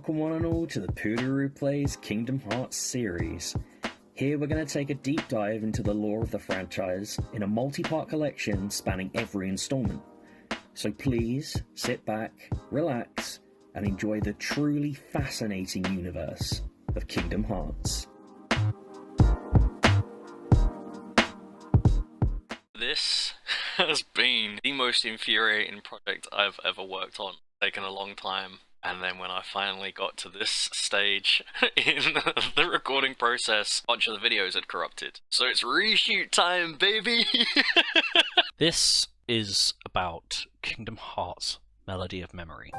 Welcome one and all to the PooderooPlays Kingdom Hearts series. Here we're going to take a deep dive into the lore of the franchise in a multi-part collection spanning every installment. So please sit back, relax, and enjoy the truly fascinating universe of Kingdom Hearts. This has been the most infuriating project I've ever worked on. It's taken a long time, and then when I finally got to this stage in the recording process, a bunch of the videos had corrupted. So it's reshoot time, baby! This is about Kingdom Hearts Melody of Memory.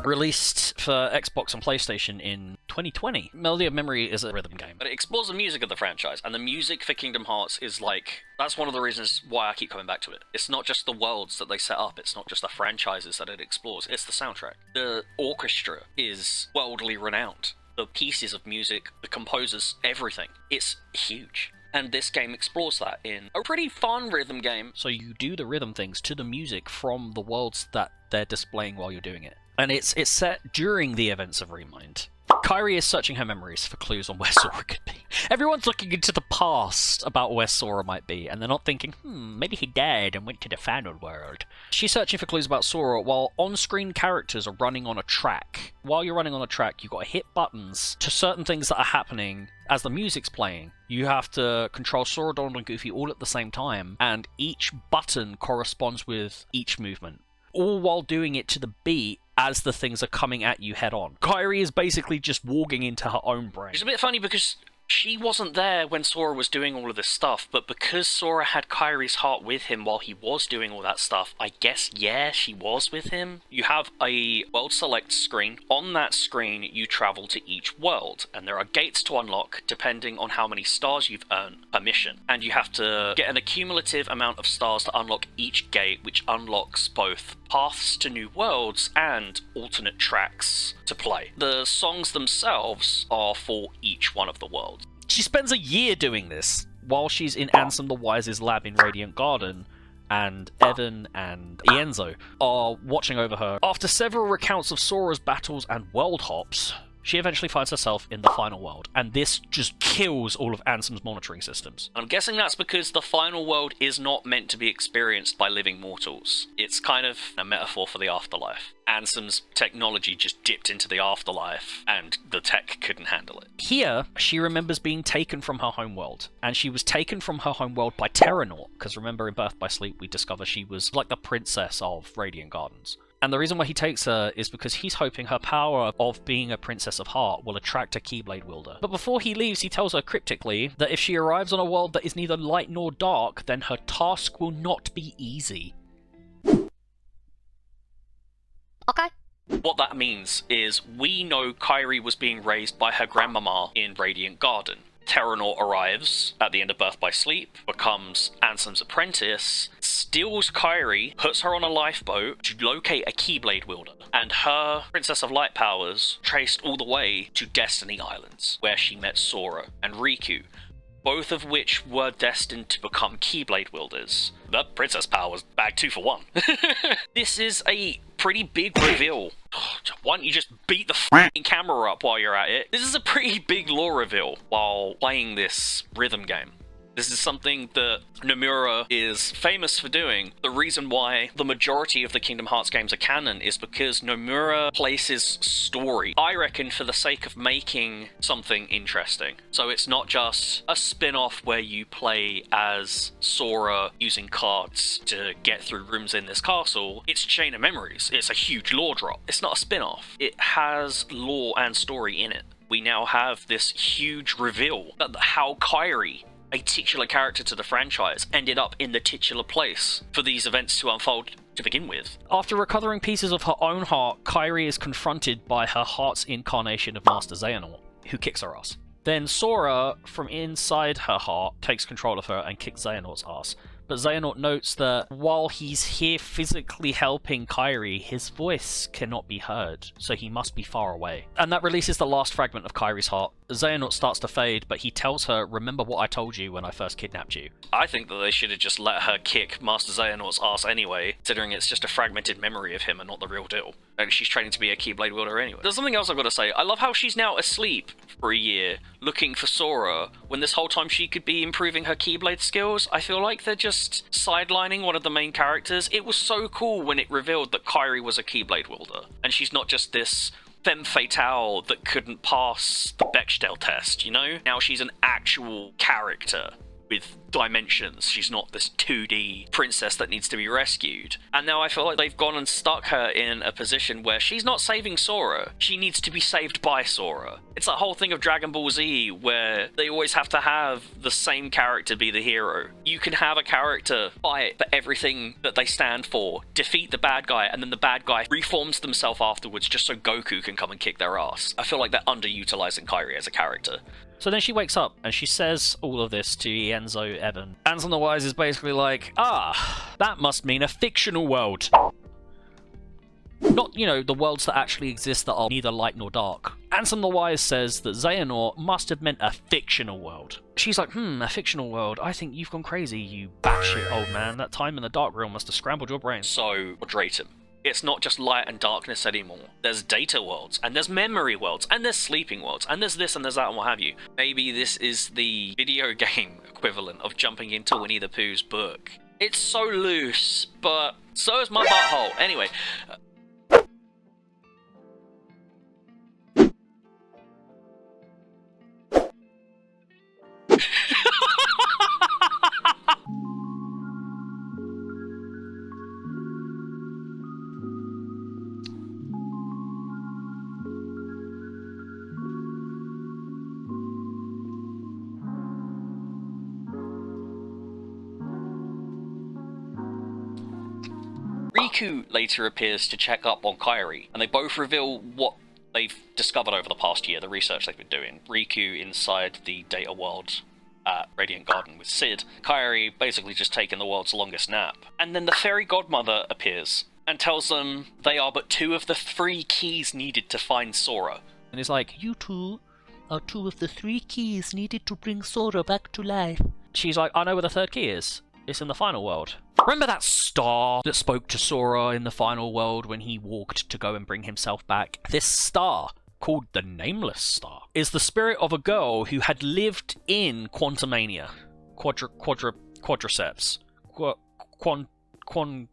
Released for Xbox and PlayStation in 2020. Melody of Memory is a rhythm game. But it explores the music of the franchise, and the music for Kingdom Hearts is like... That's one of the reasons why I keep coming back to it. It's not just the worlds that they set up, it's not just the franchises that it explores, it's the soundtrack. The orchestra is worldly renowned. The pieces of music, the composers, everything. It's huge. And this game explores that in a pretty fun rhythm game. So you do the rhythm things to the music from the worlds that they're displaying while you're doing it. And it's set during the events of Remind. Kairi is searching her memories for clues on where Sora could be. Everyone's looking into the past about where Sora might be, and they're not thinking, maybe he died and went to the final world. She's searching for clues about Sora while on-screen characters are running on a track. While you're running on a track, you've got to hit buttons to certain things that are happening as the music's playing. You have to control Sora, Donald, and Goofy all at the same time, and each button corresponds with each movement. All while doing it to the beat as the things are coming at you head on. Kairi is basically just walking into her own brain. It's a bit funny because she wasn't there when Sora was doing all of this stuff, but because Sora had Kairi's heart with him while he was doing all that stuff, I guess, yeah, she was with him. You have a world select screen. On that screen, you travel to each world, and there are gates to unlock depending on how many stars you've earned per mission. And you have to get an accumulative amount of stars to unlock each gate, which unlocks both paths to new worlds and alternate tracks to play. The songs themselves are for each one of the worlds. She spends a year doing this while she's in Ansem the Wise's lab in Radiant Garden, and Evan and Ienzo are watching over her. After several recounts of Sora's battles and world hops, she eventually finds herself in the final world, and this just kills all of Ansem's monitoring systems. I'm guessing that's because the final world is not meant to be experienced by living mortals. It's kind of a metaphor for the afterlife. Ansem's technology just dipped into the afterlife, and the tech couldn't handle it. Here, she remembers being taken from her homeworld, and she was taken from her homeworld by Terranort, because remember in Birth by Sleep we discover she was like the princess of Radiant Gardens. And the reason why he takes her is because he's hoping her power of being a Princess of Heart will attract a Keyblade wielder. But before he leaves, he tells her cryptically that if she arrives on a world that is neither light nor dark, then her task will not be easy. Okay. What that means is we know Kairi was being raised by her grandmama in Radiant Garden. Terranort arrives at the end of Birth by Sleep, becomes Ansem's apprentice, steals Kairi, puts her on a lifeboat to locate a Keyblade wielder, and her Princess of Light powers traced all the way to Destiny Islands, where she met Sora and Riku, both of which were destined to become Keyblade wielders. The princess powers, bag 2 for 1. This is a pretty big reveal. Why don't you just beat the f***ing camera up while you're at it? This is a pretty big lore reveal while playing this rhythm game. This is something that Nomura is famous for doing. The reason why the majority of the Kingdom Hearts games are canon is because Nomura places story, I reckon, for the sake of making something interesting. So it's not just a spin-off where you play as Sora using cards to get through rooms in this castle. It's Chain of Memories. It's a huge lore drop. It's not a spin-off. It has lore and story in it. We now have this huge reveal that how Kairi, a titular character to the franchise, ended up in the titular place for these events to unfold to begin with. After recovering pieces of her own heart, Kairi is confronted by her heart's incarnation of Master Xehanort, who kicks her ass. Then Sora, from inside her heart, takes control of her and kicks Xehanort's ass. but Xehanort notes that while he's here physically helping Kairi, his voice cannot be heard, so he must be far away. And that releases the last fragment of Kairi's heart. Xehanort starts to fade, but he tells her, remember what I told you when I first kidnapped you. I think that they should have just let her kick Master Xehanort's ass anyway, considering it's just a fragmented memory of him and not the real deal. And she's training to be a Keyblade wielder anyway. There's something else I've got to say. I love how she's now asleep for a year, looking for Sora, when this whole time she could be improving her Keyblade skills. I feel like they're just sidelining one of the main characters. It was so cool when it revealed that Kairi was a Keyblade wielder, and she's not just this femme fatale that couldn't pass the Bechdel test, you know? Now she's an actual character with dimensions. She's not this 2D princess that needs to be rescued. And now I feel like they've gone and stuck her in a position where she's not saving Sora. She needs to be saved by Sora. It's that whole thing of Dragon Ball Z where they always have to have the same character be the hero. You can have a character fight for everything that they stand for, defeat the bad guy, and then the bad guy reforms themselves afterwards just so Goku can come and kick their ass. I feel like they're underutilizing Kairi as a character. So then she wakes up and she says all of this to Enzo Evan. Ansem the Wise is basically like, that must mean a fictional world. Not, the worlds that actually exist that are neither light nor dark. Ansem the Wise says that Xehanort must have meant a fictional world. She's like, a fictional world? I think you've gone crazy, you batshit old man. That time in the Dark Realm must have scrambled your brain. So, Dratum. It's not just light and darkness anymore. There's data worlds, and there's memory worlds, and there's sleeping worlds, and there's this and there's that and what have you. Maybe this is the video game equivalent of jumping into Winnie the Pooh's book. It's so loose, but so is my butthole. Anyway. Riku later appears to check up on Kairi, and they both reveal what they've discovered over the past year, the research they've been doing. Riku inside the data world at Radiant Garden with Sid. Kairi basically just taking the world's longest nap. And then the fairy godmother appears and tells them they are but 2 of the 3 keys needed to find Sora. And he's like, you 2 are 2 of the 3 keys needed to bring Sora back to life. She's like, I know where the 3rd key is. It's in the final world. Remember that star that spoke to Sora in the final world when he walked to go and bring himself back? This star, called the Nameless Star, is the spirit of a girl who had lived in Quantumania. Quadriceps. Quando.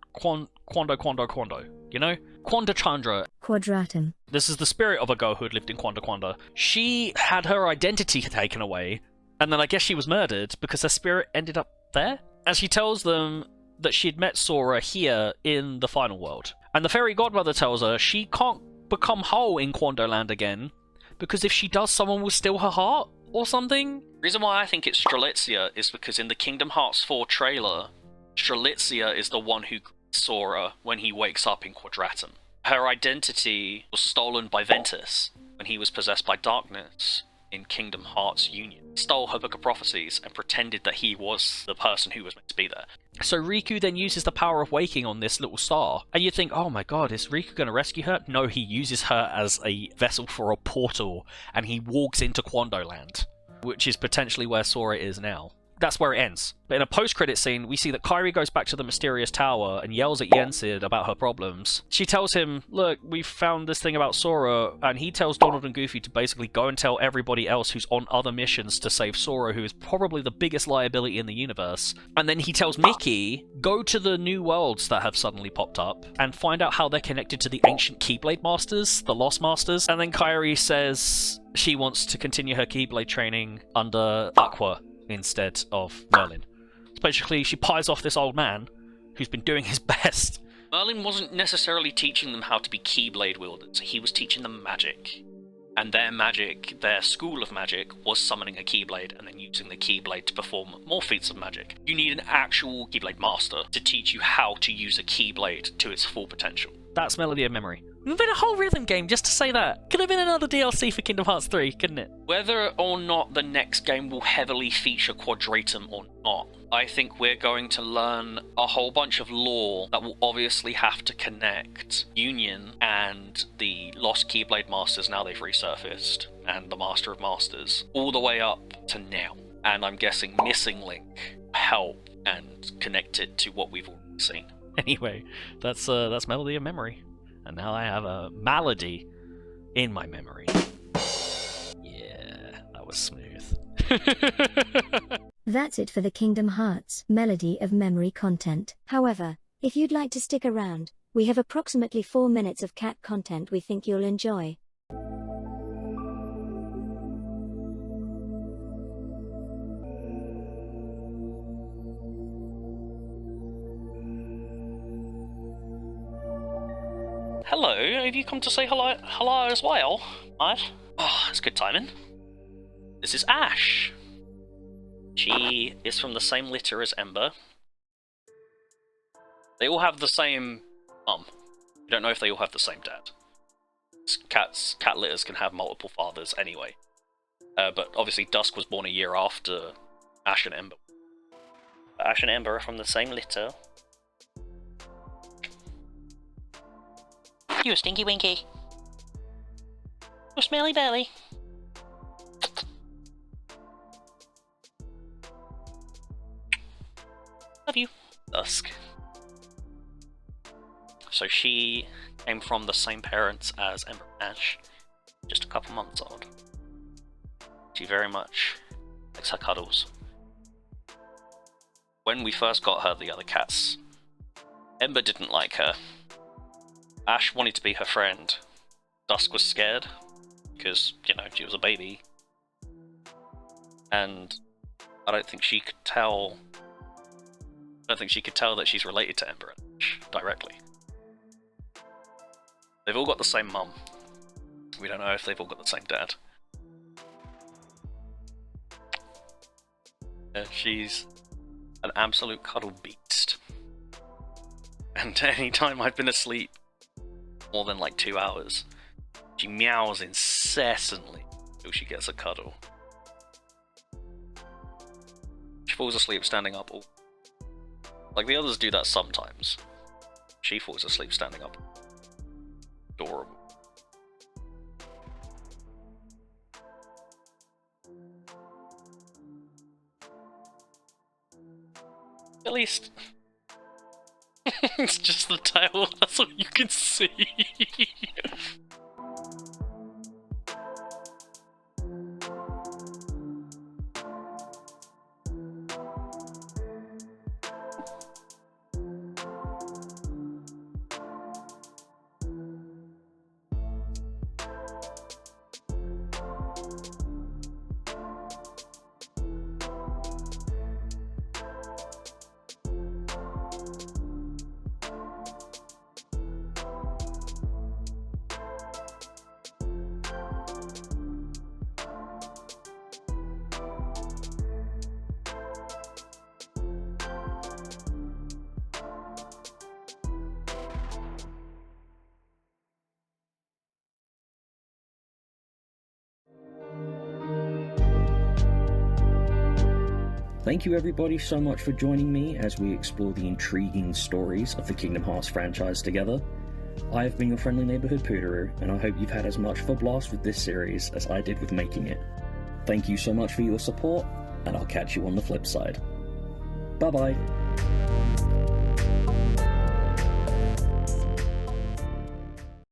You know? Quanda Chandra. Quadratum. This is the spirit of a girl who had lived in Quanda. She had her identity taken away, and then I guess she was murdered because her spirit ended up there? And she tells them that she'd met Sora here in the final world. And the fairy godmother tells her she can't become whole in Quandoland again, because if she does, someone will steal her heart or something. The reason why I think it's Strelitzia is because in the Kingdom Hearts 4 trailer, Strelitzia is the one who greets Sora when he wakes up in Quadratum. Her identity was stolen by Ventus when he was possessed by darkness in Kingdom Hearts Union. He stole her Book of Prophecies and pretended that he was the person who was meant to be there. So Riku then uses the power of waking on this little star. And you think, oh my god, is Riku going to rescue her? No, he uses her as a vessel for a portal, and he walks into Quandoland, which is potentially where Sora is now. That's where it ends. But in a post-credit scene, we see that Kairi goes back to the mysterious tower and yells at Yensid about her problems. She tells him, look, we've found this thing about Sora, and he tells Donald and Goofy to basically go and tell everybody else who's on other missions to save Sora, who is probably the biggest liability in the universe. And then he tells Mickey, go to the new worlds that have suddenly popped up and find out how they're connected to the ancient Keyblade Masters, the Lost Masters. And then Kairi says she wants to continue her Keyblade training under Aqua instead of Merlin. So basically, she pies off this old man who's been doing his best. Merlin wasn't necessarily teaching them how to be Keyblade wielders, he was teaching them magic. And their magic, their school of magic, was summoning a Keyblade and then using the Keyblade to perform more feats of magic. You need an actual Keyblade master to teach you how to use a Keyblade to its full potential. That's Melody of Memory. It would have been a whole rhythm game just to say that. Could have been another DLC for Kingdom Hearts 3, couldn't it? Whether or not the next game will heavily feature Quadratum or not, I think we're going to learn a whole bunch of lore that will obviously have to connect Union and the Lost Keyblade Masters now they've resurfaced, and the Master of Masters, all the way up to now. And I'm guessing Missing Link help and connect it to what we've already seen. Anyway, that's Melody of Memory. And now I have a malady in my memory. Yeah, that was smooth. That's it for the Kingdom Hearts Melody of Memory content. However, if you'd like to stick around, we have approximately 4 minutes of cat content we think you'll enjoy. Hello, have you come to say hello as well, mate? Oh, it's good timing. This is Ash. She is from the same litter as Ember. They all have the same mum. You don't know if they all have the same dad. Cat litters can have multiple fathers anyway. But obviously Dusk was born a year after Ash and Ember. Ash and Ember are from the same litter. You stinky winky. You smelly belly. Love you. Dusk. So she came from the same parents as Ember and Ash, just a couple months old. She very much likes her cuddles. When we first got her, the other cats, Ember didn't like her. Ash wanted to be her friend. Dusk was scared, because, you know, she was a baby. And I don't think she could tell that she's related to Ember and Ash directly. They've all got the same mum. We don't know if they've all got the same dad. She's an absolute cuddle beast. And anytime I've been asleep more than like 2 hours, she meows incessantly until she gets a cuddle. She falls asleep standing up. Like the others do that sometimes. She falls asleep standing up. Adorable. At least it's just the tail, that's all you can see. Thank you everybody so much for joining me as we explore the intriguing stories of the Kingdom Hearts franchise together. I have been your friendly neighborhood Pooderoo, and I hope you've had as much of a blast with this series as I did with making it. Thank you so much for your support, and I'll catch you on the flip side. Bye bye!